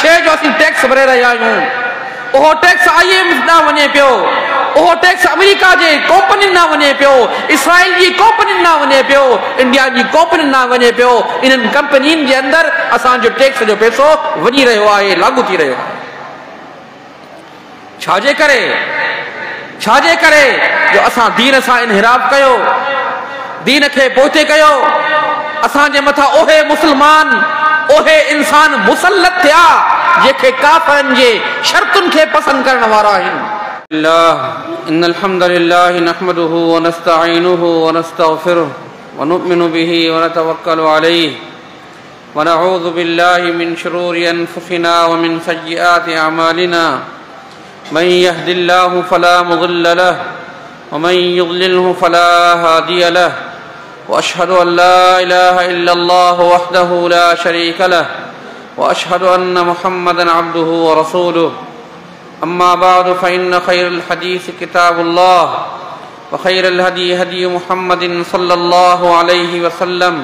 शइ जो असीं टैक्स भरे रहिया आहियूं उहो टैक्स IMF ॾांहुं वञे पियो, उहो टैक्स अमेरिका जे कंपनियुनि ॾांहुं वञे पियो, इसराइल जी कंपनियुनि ॾांहुं वञे पियो, इंडिया जी कंपनियुनि ॾांहुं वञे पियो। इन्हनि कंपनियुनि जे अंदरि असांजो टैक्स जो पैसो वञी रहियो आहे, लागू थी रहियो आहे। छाजे करे जो असां दीन सां इनहिराफ कयो, दीन खे पोते कयो। असांजे मथां ओहे मुस्लमान, ओहे इंसान मुसल्लत थिया जेके काफ़रनि जे शर्तुनि खे पसंदि करण वारा आहिनि। इन्नल हम्दुलिल्लाहि नहमदुहु व नस्तईनुहु व नस्तगफिरुहु व नु'मिनु बिही व नतवक्कलु अलैहि व नऊज़ु बिल्लाहि मिन शुरूरि अनफुसिना व मिन सय्यिआति अमालिना मन यहदिल्लाहु फला मुदिल्ल लहु व मन युद्लिल्हु फला हादिय लहु व अशहदु अन ला इलाहा इल्लल्लाहु वहदहु ला शरीक लहु व अशहदु अन्न मुहम्मदन अब्दुहु व रसूलुहु। अम्मा बअद फ़इन्न खैरल हदीस किताबुल्लाह व खैरल हदी हदी मुहम्मदिन सल्लल्लाहु अलैहि वसल्लम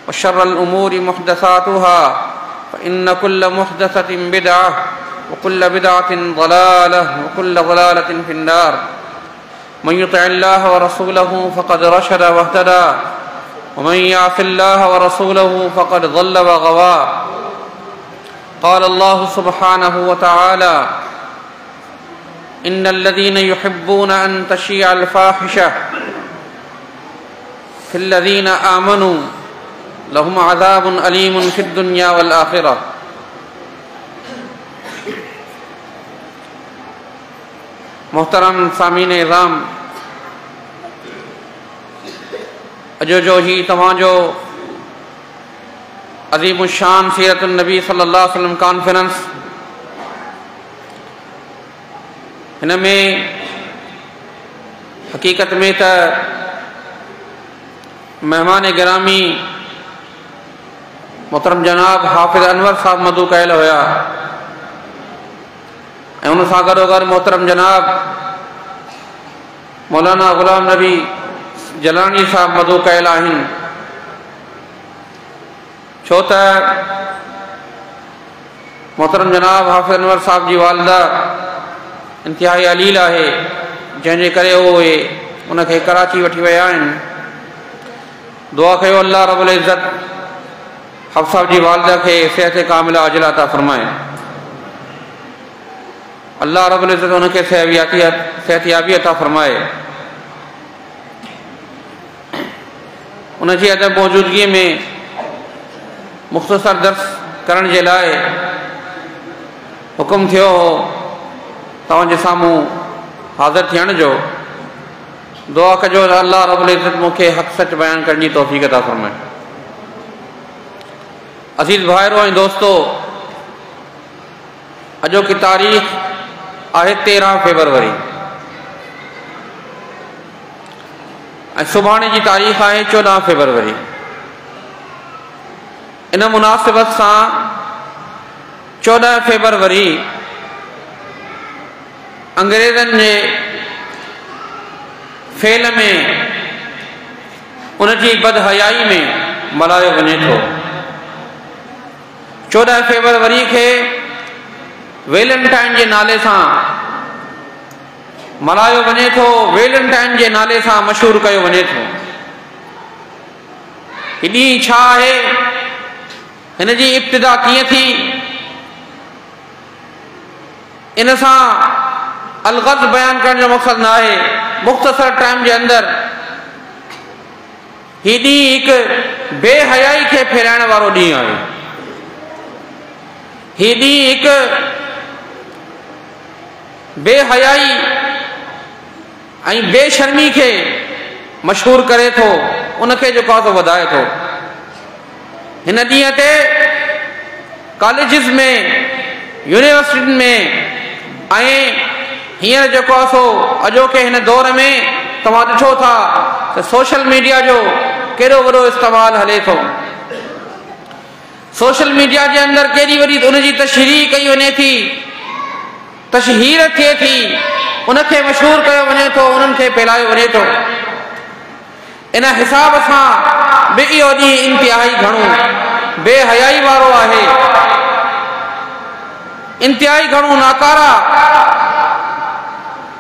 व शर्रल उमूरि मुहदसातुहा फ़इन्न कुल्ल मुहदसतिन बिदअह व कुल्ल बिदअतिन ज़लालह व कुल्ल ज़लालतिन फिन्नार। मन युतिअल्लाह व रसूलहु फ़क़द रशद वहतदा व मन यअसिल्लाह व रसूलहु फ़क़द ज़ल्ल व गवा। क़ाल अल्लाहु सुब्हानहु व तआला इन्नल्लज़ीन युहिब्बून अन तशिअल फ़ाहिशह फ़िल्लज़ीन आमनू लहुम अज़ाबुन अलीमुन फ़िद दुनिया वल आखिरह। मोहतरम सामीन इज़ाम, अजो जो ही तव्हांजो अज़ीमुशान सीरतुन नबी सल्लल्लाहु अलैहि वसल्लम कॉन्फ्रेंस, हिन में हकीकत में त मेहमान गिरामी मोहतरम जनाब हाफ़िज़ अनवर साहब मदू कयल हुया ऐं उन सां गॾोगॾु मोहतरम जनाब मौलाना ग़ुलाम नबी जलानी साहब मदू कयल आहिनि। छो त मोहतरम जनाब हाफ़िज़ अनवर साहब जी वालिदा इंतिहाई अलील आहे, जंहिंजे करे उहे उनखे कराची वठी विया आहिनि। दुआ कयो अल्लाह रब्बुल इज़्ज़त हाफ़िज़ साहब जी वालिदा खे सेहत कामिला अजिला अता फ़रमाए। अल्लाह रब्बुल इज़्ज़त उनखे सेहतयाबी अता फ़रमाए। उनजी अदब मौजूदगी में मुख़्तसर दर्स करण जे लाइ हुकुम थियो हो तव्हांजे साम्हूं हाज़िर थियण जो। दुआ कजो अल्लाह रब्बुल इज़्ज़त मूंखे हक़ सच बयान करण जी तौफ़ीक़ अता फ़रमाए। अज़ीज़ भाइरो ऐं दोस्तो, अॼोकी तारीख़ आहे 13 फ़रवरी ऐं सुभाणे जी तारीख़ आहे 14 फ़रवरी। इन मुनासिबत सां 14 फ़रवरी अंग्रेज़नि जे फेल में, उनजी बदहयाई में मल्हायो वञे थो। 14 फ़रवरी खे वेलेंटाइन जे नाले सां मल्हायो वञे थो, वेलेंटाइन जे नाले सां मशहूरु कयो वञे थो। हीउ ॾींहुं छा आहे, हिन जी इब्तिदा कीअं थी, इन सां अलग़ज़ बयान करण जो मक़सदु न आहे। मुख़्तसर टाइम जे अंदरि हीउ ॾींहुं हिकु बेहयाई खे फैलाइण वारो ॾींहुं आहे। हीउ ॾींहुं हिकु बेहयाई ऐं बेशर्मी खे मशहूरु करे थो, उनखे जेको आहे वधाए थो। हिन ॾींहं ते कॉलेजिस में, यूनिवर्सिटियुनि में ऐं हींअर जेको आहे सो अॼोके हिन दौर में तव्हां ॾिठो था त सोशल मीडिया जो केॾो वॾो इस्तेमालु हले थो। सोशल मीडिया जे अंदरि केॾी वॾी उनजी तशहीर कई वञे थी, तशहीर थिए थी, उनखे मशहूरु कयो वञे थो, उन्हनि खे फैलायो वञे थो। इन हिसाब सां बि इहो ॾींहुं इंतिहाई घणो बेहयाई वारो आहे। इंतिहाई घणो नाकारा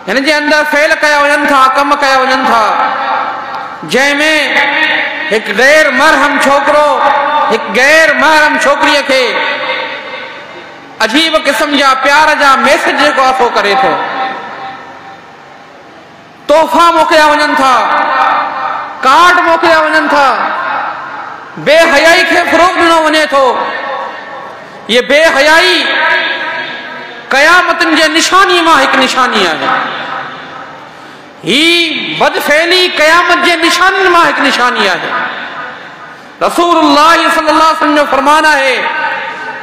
हिन जे अंदरि फेल कया वञनि था, कम कया वञनि था, जंहिंमें हिकु गैर महरम छोकिरो हिकु गैर महरम छोकिरीअ खे अजीब क़िस्म जा प्यार जा मैसेज जेको आहे सो करे थो, तोहफ़ा मोकिलिया वञनि था, कार्ड मोकिलिया वञनि था, बेहयाई खे फ़रोग़ ॾिनो वञे थो। ये बेहयाई क़यामतनि जे निशानी मां हिकु निशानी आहे। ही बदफैली क़यामत जे निशानी मां हिकु निशानी आहे। रसूलुल्लाह सल्लल्लाहु अलैहि वसल्लम जो फरमान आहे,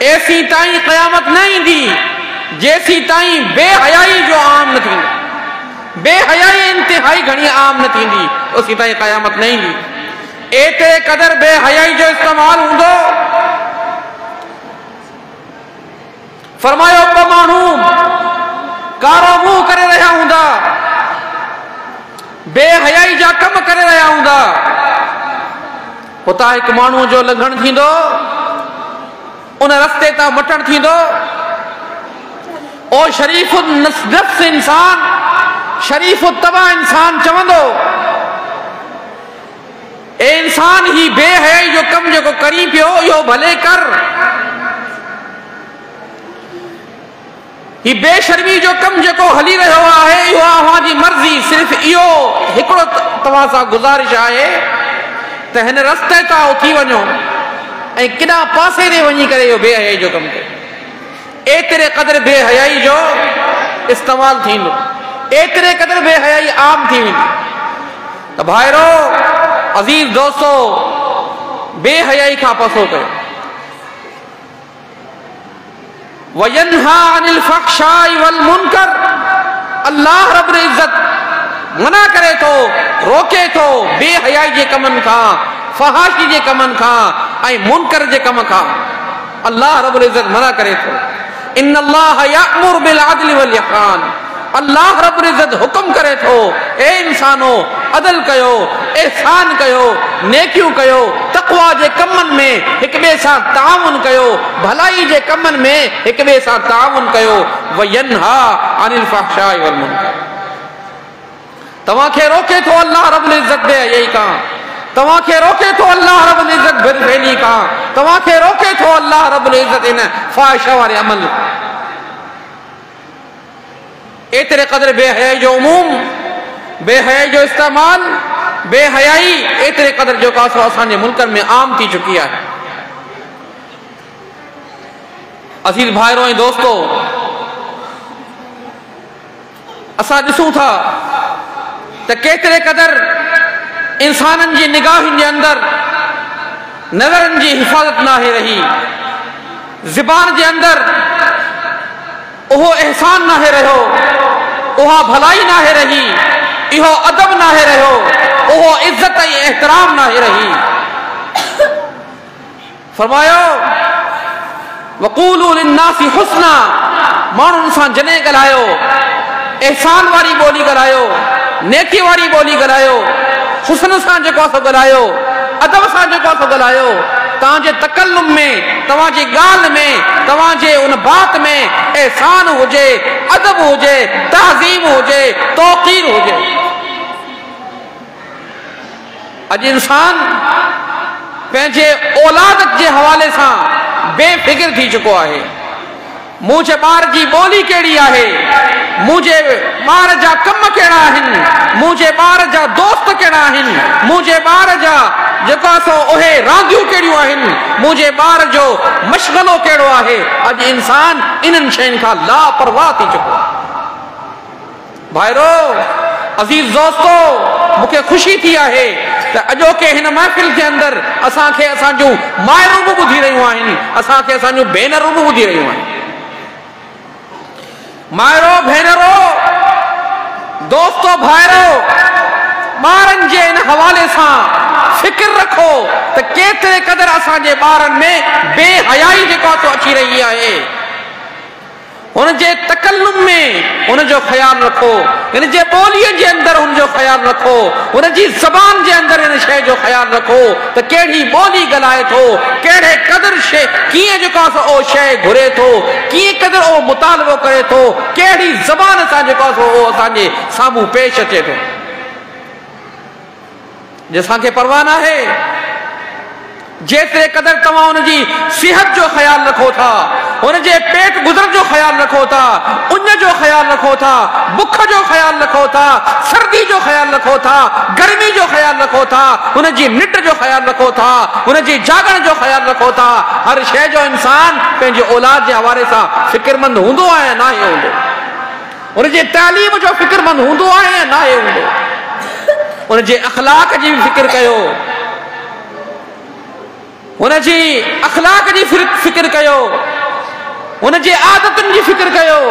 ऐसी ताईं क़यामत न ईंदी जेसी ताईं बेहयाई जो आम न थींदो, बेहयाई इंतिहाई घणी आम न थींदी, उसी ताईं क़यामत न ईंदी। एतिरे क़दर बेहयाई जो इस्तेमाल हूंदो, फरमायो ॿ माण्हू कारो मुंहुं करे रहिया हूंदा, बेहयाई जा कम करे रहिया हूंदा, हुतां हिकु माण्हू जो लंघण थींदो, उन रस्ते तां मटण थींदो, ओ शरीफ नफ्स इंसान, शरीफ तबा इंसान चवंदो, ए इंसान ही बेहयाई जो कम जेको करी पियो इहो भले कर, ही बेशर्मी जो कम जेको हली रहियो आहे इहो अव्हां जी मर्ज़ी, सिर्फ़ इहो हिकिड़ो तव्हां सां गुज़ारिश आहे त हिन रस्ते तां उथी वञो ऐं केॾा पासे ते वञी करे इहो बेहयाई जो कमु कयो। एतिरे क़दुरु बेहयाई जो इस्तेमालु थींदो, एतिरे क़दुरु बेहयाई आम थी वेंदी। त भाइरो अज़ीज़ दोस्तो, बेहयाई खां पसो कयो। वयन्हा अनिल फ़हशाई वल मुनकर, अल्लाह रब्बुल इज़्ज़त मना करे थो, रोके थो बेहयाई जे कमनि खां, फ़हाशी जे कमनि खां ऐं मुनकर जे कम खां। अल्लाह रब्बुल इज़्ज़त मना करे थो। इन्नल्लाह यअमुरु बिल अदलि वल इहसान, अल्लाह रब्बुल इज़्ज़त हुक्म करे थो, ए इंसानो अदल कयो, एहसान कयो, नेकियूं कयो, तक़वा जे कमनि में हिक ॿिए सां ताउन कयो, भलाई जे कमनि में हिक ॿिए सां ताउन कयो। वयन्हा अनिल फ़हशाई वल मुनकर, तव्हांखे रोके थो अल्लाह रब्बुल इज़्ज़त बेहयाई खां, तव्हांखे रोके थो अल्लाह रब्बुल इज़्ज़त बदफैली खां, तव्हांखे रोके थो अल्लाह रब्बुल इज़्ज़त इन फ़ाहिशा वारे अमल। एतिरे क़दुरु बेहयाई जो उमूम, बेहयाई जो इस्तेमाल, बेहयाई एतिरे क़दुरु जो कासो असांजे मुल्कनि में आम थी चुकी आहे। अज़ीज़ भाइरो ऐं दोस्तो, असां ॾिसूं था त केतिरे क़दुरु इंसाननि जी निगाहुनि जे अंदरि नज़रनि जी हिफ़ाज़त नाहे रही, ज़ुबान जे अंदरि उहो एहसान नाहे रहियो, उहा भलाई नाहे रही, इहो अदब नाहे रहियो, उहो इज़्ज़त ऐं एहतराम नाहे रही। फरमायो वक़ूलू लिन्नासी हुस्ना, माण्हुनि सां जॾहिं ॻाल्हायो एहसान वारी ॿोली ॻाल्हायो, नेकी वारी ॿोली ॻाल्हायो, हुस्न सां जेको आहे सो ॻाल्हायो, अदब सां जेको आहे सो ॻाल्हायो। तव्हांजे तकल्लुम में, तव्हांजी ॻाल्हि में, तव्हांजे उन बात में एहसान हुजे, अदब हुजे, तहज़ीम हुजे, तौक़ीर हुजे। अॼु इंसान पंहिंजे औलाद जे हवाले सां बेफ़िक्र थी चुको आहे। मुंहिंजे ॿार जी ॿोली कहिड़ी आहे, मुंहिंजे ॿार जा कम कहिड़ा आहिनि, मुंहिंजे ॿार जा दोस्त कहिड़ा आहिनि, मुंहिंजे ॿार जा जेको आहे सो उहे रांदियूं कहिड़ियूं आहिनि, मुंहिंजे ॿार जो मशग़लो कहिड़ो आहे। अॼु इंसान इन्हनि शयुनि खां लापरवाह थी चुको आहे। भाइरो अज़ीज़ दोस्तो, मूंखे ख़ुशी थी आहे त अॼोके हिन महफ़िल जे अंदरि असांखे असांजूं माइरूं बि ॿुधी रहियूं आहिनि, असांखे असांजूं भेनरूं बि ॿुधी रहियूं आहिनि। माइरो, भेनरो, दोस्तो, भाइरो, ॿारनि जे इन हवाले सां फिक्र रखो त केतिरे क़दुरु असांजे ॿारनि में बेहयाई जेको अची रही आहे, हुन जे तकल तकल्लुम में उनजो ख्याल रखो, इन जे ॿोलीअ जे अंदरि उनजो ख्याल रखो, उन जी ज़बान जे अंदरि इन शइ जो ख्याल रखो त कहिड़ी ॿोली ॻाल्हाए थो, कहिड़े क़दुरु शइ कीअं जेको आहे उहो शइ घुरे थो, कीअं क़दुरु उहो मुतालबो करे थो, कहिड़ी ज़बान सां जेको आहे उहो असांजे साम्हूं पेश अचे थो। जे असांखे परवाह न आहे जेतिरे क़दुरु तव्हां हुनजी सिहत जो ख्याल रखो था, हुनजे पेट गुज़र जो ख्याल रखो था, उन जो ख्याल रखो था, बुख जो ख्याल रखो था, सर्दी जो ख्याल रखो था, गर्मी जो ख्याल रखो था, हुनजी निट जो ख्याल रखो था, हुनजी जागण जो ख्याल रखो था। हर शइ जो इंसान पंहिंजे औलाद जे हवाले सां फ़िक्रमंद हूंदो आहे या न आहे हूंदो, हुनजे तालीम जो फ़िक्रमंद हूंदो आहे या न आहे हूंदो, हुनजे अख़लाक जी फ़िक्र कयो, हुनजी अख़लाक जी फ़िक्र कयो, हुनजे आदतुनि जी फ़िक्र कयो,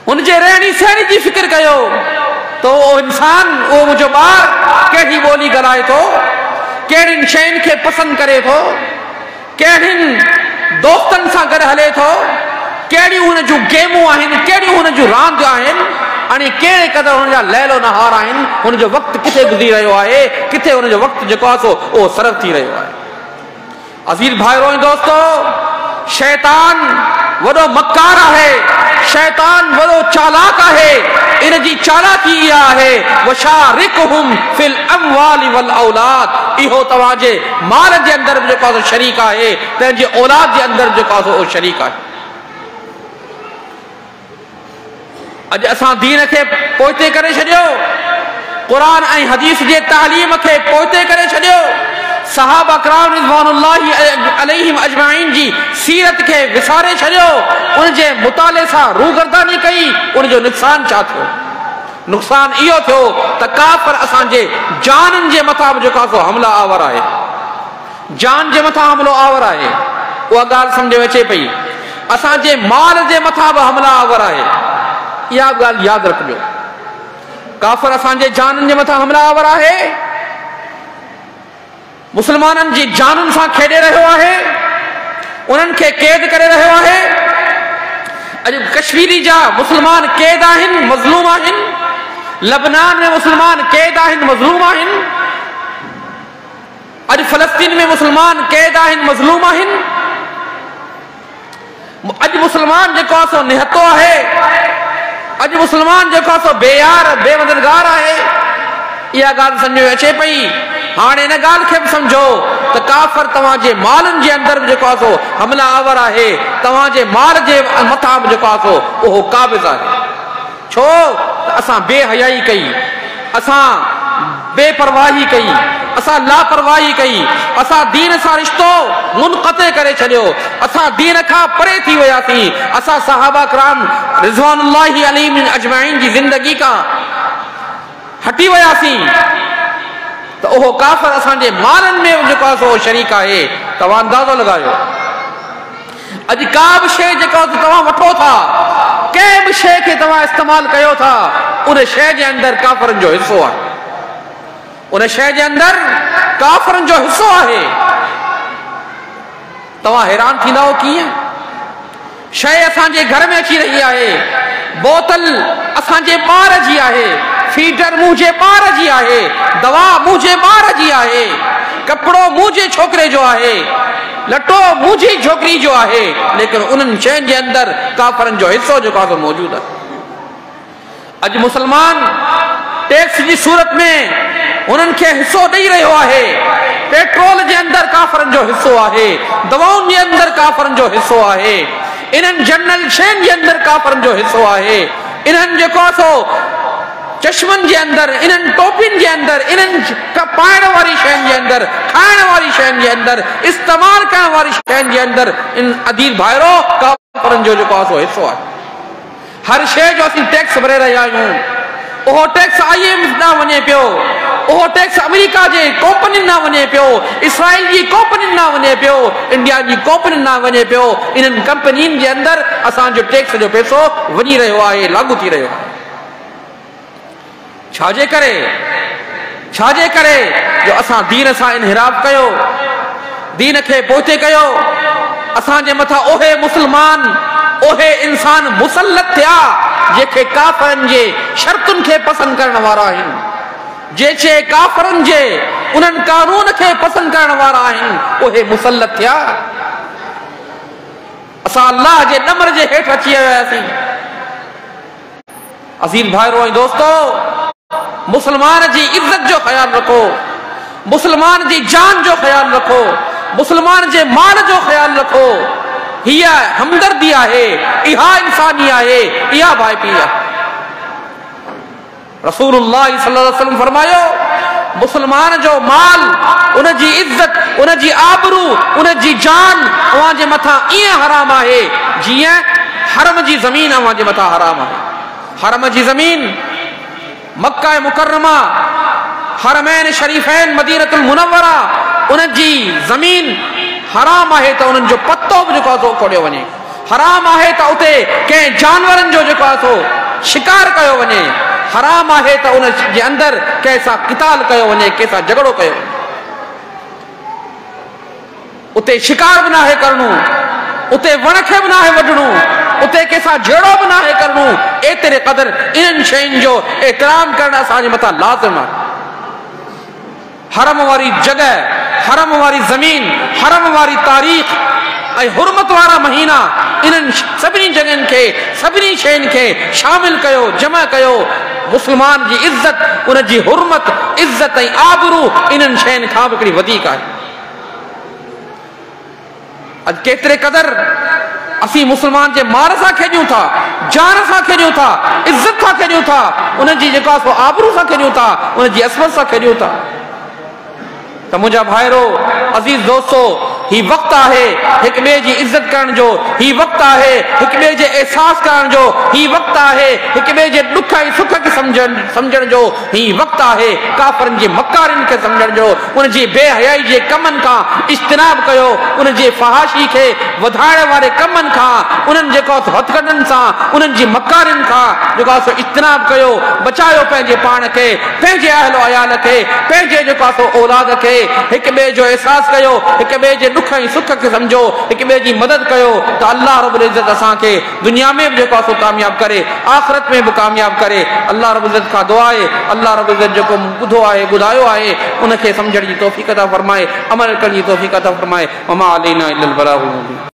हुनजे रहणी सहणी जी फ़िक्र कयो त उहो इंसान, उहो मुंहिंजो ॿार कहिड़ी ॿोली ॻाल्हाए थो, कहिड़ियुनि शयुनि खे पसंदि करे थो, कहिड़ियुनि दोस्तनि सां गॾु हले थो, कहिड़ियूं हुन जूं गेमूं आहिनि, कहिड़ियूं हुन जूं रांदियूं आहिनि, हाणे कहिड़े क़दुरु हुनजा लैलो नहार आहिनि, हुनजो वक़्तु किथे गुज़री रहियो आहे, किथे हुनजो वक़्तु जेको आहे सो उहो सरफ़ थी रहियो आहे। अज़ीज़ भाइरो ऐं दोस्तो, शैतान वॾो मक्कार आहे, शैतान वॾो चालाक आहे। इन जी चालाकी इहा आहे वशारिकहुम फिल अमवालि वल औलाद, इहो तव्हांजे माल जे अंदरि बि जेको आहे शरीक आहे, पंहिंजे औलाद जे अंदरि जेको आहे उहो शरीक आहे। अॼु असां दीन खे पोइते करे छॾियो, क़ुरान ऐं हदीस जे तालीम खे पोइते करे छॾियो, सहाबा किराम रिज़वानुल्लाहि अलैहिम अजमाइन जी सीरत खे विसारे छॾियो, उन जे मुताले सां रूगर्दानी कई। उनजो नुक़सान छा थियो? नुक़सान इहो थियो त काफ़िर असांजे जाननि जे मथां जेको आहे हमला आवर आहे, जान जे मथां हमलो आवर आहे। उहा ॻाल्हि सम्झ में अचे पई। असांजे माल जे मथां बि हमला आवर आहे, इहा ॻाल्हि यादि रखिजो। काफ़िर असांजे जाननि जे मथां हमला आवर आहे, मुस्लमाननि जी जानुनि सां खेॾे रहियो आहे, उन्हनि खे क़ैद करे रहियो आहे। अॼु कश्मीरी जा मुस्लमान क़ैद आहिनि, मज़लूम आहिनि। लबनान में मुस्लमान क़ैद आहिनि, मज़लूम आहिनि। अॼु फ़लस्तीन में मुस्लमान क़ैद आहिनि, मज़लूम आहिनि। अॼु मुस्लमान जेको आहे सो निहतो आहे, अॼु मुस्लमान जेको आहे सो बेयार बेमददगार आहे। इहा ॻाल्हि सम्झ में अचे पई। हाणे इन ॻाल्हि खे बि सम्झो त काफ़िर तव्हांजे मालनि जे अंदरि बि जेको आहे सो हमला आवर आहे, तव्हांजे माल जे मथां बि जेको आहे सो उहो क़ाबिज़ आहे। छो त असां बेहयाई कई, असां बेपरवाही कई, असां लापरवाही कई, असां दीन सां रिश्तो मुनक़ते करे छॾियो, असां दीन खां परे थी वियासीं। असां सहाबा किराम रिज़वानुल्लाहि अलैहिम अजमाइन जी ज़िंदगी खां हटी वियासीं त उहो काफ़िर असांजे मालनि में जेको आहे सो शरीक आहे। तव्हां अंदाज़ो लॻायो, अॼु का बि शइ जेका तव्हां वठो था, कंहिं बि शइ खे तव्हां इस्तेमालु कयो था, उन शइ जे अंदरि काफ़िरनि जो हिसो आहे, उन शइ जे अंदरि काफ़िरनि जो हिसो आहे। तव्हां हैरान थींदा हो कीअं? शइ असांजे घर में अची रही आहे, बोतल असांजे ॿार जी आहे, फीडर मुंहिंजे ॿार जी आहे, दवा मुंहिंजे ॿार जी आहे, कपिड़ो मुंहिंजे छोकिरे जो आहे, लटो मुंहिंजी छोकिरी जो आहे, लेकिन उन्हनि शयुनि जे अंदरि काफ़िरनि जो हिसो जेको आहे मौजूदु आहे। अॼु मुस्लमान टैक्स जी सूरत में उन्हनि खे हिसो ॾेई रहियो आहे। पेट्रोल जे अंदरि काफ़िरनि जो हिसो आहे, दवाउनि जे अंदरि काफ़िरनि जो हिसो आहे, इन्हनि जनरल शयुनि जे अंदरि काफ़िरनि जो हिसो आहे। इन्हनि जेको आहे सो चश्मनि जे अंदरि, इन्हनि टोपियुनि जे अंदरि, इन्हनि पाइण वारी शयुनि जे अंदरि, खाइण वारी शयुनि जे अंदरि, इस्तेमालु करण वारी शयुनि जे अंदरि इन अदीब भाइरो काफ़िरनि जो जेको आहे सो हिसो आहे। हर शइ जो असीं टैक्स भरे रहिया आहियूं। उहो टैक्स IMF न वञे पियो, उहो टैक्स अमेरिका जे कंपनियुनि न वञे पियो, इसराइल जी कंपनियुनि न वञे पियो, इंडिया जी कंपनियुनि न वञे पियो। इन्हनि कंपनियुनि जे अंदरि असांजो टैक्स जो पैसो वञी रहियो आहे, लागू थी रहियो आहे। छाजे करे जो असां दीन सां इनहिराफ कयो, दीन खे पोइते कयो। असांजे मथां उहे मुस्लमान ओहे इंसान मुसल्लत थिया जेके काफ़रनि जे शर्तुनि खे पसंदि करण वारा आहिनि, जेके काफ़रनि जे उन्हनि कानून खे पसंदि करण वारा आहिनि, उहे मुसल्लत थिया। असां अल्लाह जे नमर जे हेठि अची वियासीं। अज़ीज़ भाइरो ऐं दोस्तो, मुसलमान जी इज्जत जो ख्याल रखो, मुसलमान जी जान जो ख्याल रखो, मुसलमान जे माल जो ख्याल रखो। हीअ हमदर्दी आहे, इहा इंसानी आहे, इहा भाईपी आहे। रसूलुल्लाह सल्लल्लाहु अलैहि वसल्लम फरमायो, मुसलमान जो माल, उन जी इज्जत, उन जी आबरू, उन जी जान अवां जे मथां ईअं हराम आहे जीअं हरम जी ज़मीन अवां जे मथां हराम आहे। हरम जी ज़मीन मक्का मुकर्रमा, हरमैन शरीफैन मदीनतुल मुनव्वरा, उन जी ज़मीन हराम आहे त उन्हनि जो पत्तो बि जेको आहे खोलियो वञे। हराम आहे त उते कंहिं जानवरनि जो जेको आहे शिकार कयो वञे। हराम आहे त उन जे अंदरि कंहिं सां क़िताल कयो वञे, कंहिं सां झगड़ो कयो वञे। उते शिकार बि नाहे करणो, उते वण खे बि नाहे वढणो, उते कंहिं सां जहिड़ो बि नाहे करणो। एतिरे क़दुरु इन्हनि शयुनि जो एतिराम करणु असांजे मथां लाज़िम आहे। हरम वारी जगह, हरम वारी ज़मीन, हरम वारी तारीख़ ऐं हुरमत वारा महीना, इन्हनि सभिनी जगहनि खे, सभिनी शयुनि खे शामिल कयो, जमा कयो। मुस्लमान जी इज्जत, उन जी हुरमत, इज्जत ऐं आबरू इन्हनि शयुनि खां बि हिकिड़ी वधीक आहे। अॼु केतिरे क़दुरु असीं मुसलमान जे माल सां खेॾियूं था, जान सां खेॾियूं था, इज्जत सां खेॾियूं था, उन जी जेका आबरू सां खेॾियूं था, उन जी असमत सां खेॾियूं था। त मुंहिंजा भाइरो, अज़ीज़ दोस्तो, ही वक़्तु आहे हिक ॿिए जी इज़त करण जो, ही वक़्तु आहे हिक ॿिए जे एहसास करण जो, ही वक़्तु आहे हिक ॿिए जे ॾुख ऐं सुख खे सम्झण जो, ही वक़्तु आहे काफ़रनि जे मकारिन खे सम्झण जो। उन जी बेहयाई जे कमनि खां इज्तिनाब कयो, उन जे फहाशी खे वधाइण वारे कमनि खां, उन्हनि जेको हथकंडनि सां, उन्हनि जी मकारिन खां जेको आहे इज्तिनाब कयो। बचायो पंहिंजे पाण खे, पंहिंजे अहल अयाल खे, पंहिंजे जेको आहे औलाद खे। हिक ॿिए जो एहसास कयो, हिक ॿिए जे ॾुख ऐं सुख खे सम्झो, हिक ॿिए जी मदद कयो त अल्लाह रब्बुल इज़्ज़त असांखे दुनिया में बि जेको आहे कामयाब करे, आख़िरत में बि कामयाब करे। अल्लाह रब्बुल इज़्ज़त खां दुआ आहे, अल्लाह रब्बुल इज़्ज़त जेको ॿुधो आहे, ॿुधायो आहे, उनखे सम्झण जी तौफ़ीक़ अता फरमाए, अमल करण जी तौफ़ीक़ अता फरमाए। वमा अलैना इल्लल बलागुल मुबीन।